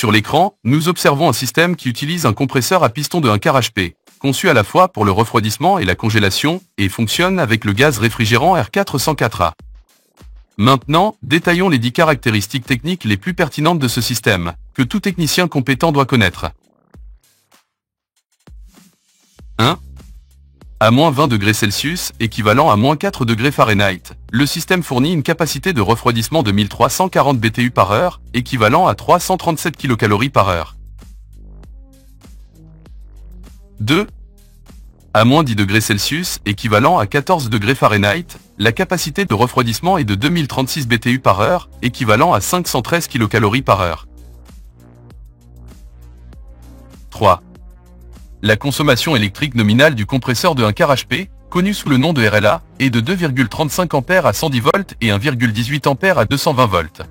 Sur l'écran, nous observons un système qui utilise un compresseur à piston de 1 quart HP, conçu à la fois pour le refroidissement et la congélation, et fonctionne avec le gaz réfrigérant R404A. Maintenant, détaillons les 10 caractéristiques techniques les plus pertinentes de ce système, que tout technicien compétent doit connaître. 1. À moins 20 degrés Celsius, équivalent à moins 4 degrés Fahrenheit, le système fournit une capacité de refroidissement de 1340 BTU par heure, équivalent à 337 kcal par heure. 2. À moins 10 degrés Celsius, équivalent à 14 degrés Fahrenheit, la capacité de refroidissement est de 2036 BTU par heure, équivalent à 513 kcal par heure. 3. La consommation électrique nominale du compresseur de 1 quart HP, connu sous le nom de RLA, est de 2,35 A à 110 volts et 1,18 A à 220 volts.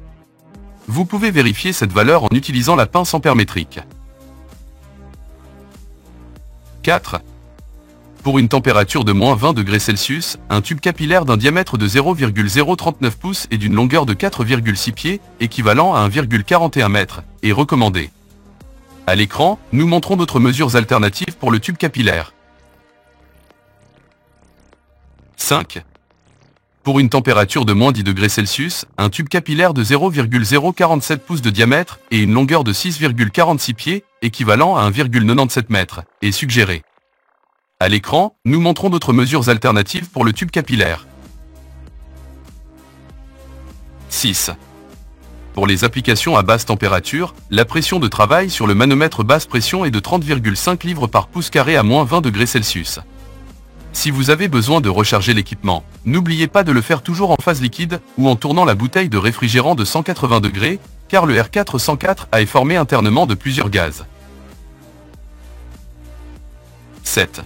Vous pouvez vérifier cette valeur en utilisant la pince ampère-métrique. 4. Pour une température de moins 20 degrés Celsius, un tube capillaire d'un diamètre de 0,039 pouces et d'une longueur de 4,6 pieds, équivalent à 1,41 m, est recommandé. À l'écran, nous montrons d'autres mesures alternatives pour le tube capillaire. 5. Pour une température de moins 10 degrés Celsius, un tube capillaire de 0,047 pouces de diamètre et une longueur de 6,46 pieds, équivalent à 1,97 m, est suggéré. À l'écran, nous montrons d'autres mesures alternatives pour le tube capillaire. 6. Pour les applications à basse température, la pression de travail sur le manomètre basse pression est de 30,5 livres par pouce carré à moins 20 degrés Celsius. Si vous avez besoin de recharger l'équipement, n'oubliez pas de le faire toujours en phase liquide ou en tournant la bouteille de réfrigérant de 180 degrés, car le R404A est formé internement de plusieurs gaz. 7.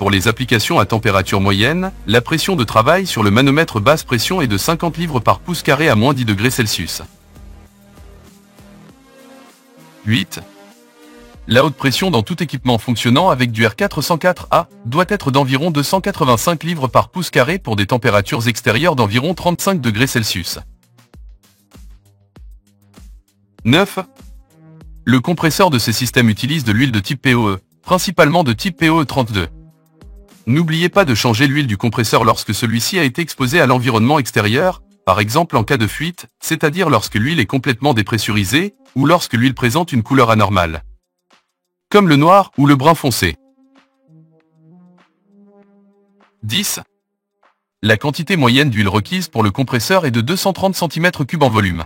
Pour les applications à température moyenne, la pression de travail sur le manomètre basse pression est de 50 livres par pouce carré à moins 10 degrés Celsius. 8. La haute pression dans tout équipement fonctionnant avec du R404A doit être d'environ 285 livres par pouce carré pour des températures extérieures d'environ 35 degrés Celsius. 9. Le compresseur de ces systèmes utilise de l'huile de type POE, principalement de type POE32. N'oubliez pas de changer l'huile du compresseur lorsque celui-ci a été exposé à l'environnement extérieur, par exemple en cas de fuite, c'est-à-dire lorsque l'huile est complètement dépressurisée, ou lorsque l'huile présente une couleur anormale, comme le noir ou le brun foncé. 10. La quantité moyenne d'huile requise pour le compresseur est de 230 cm3 en volume.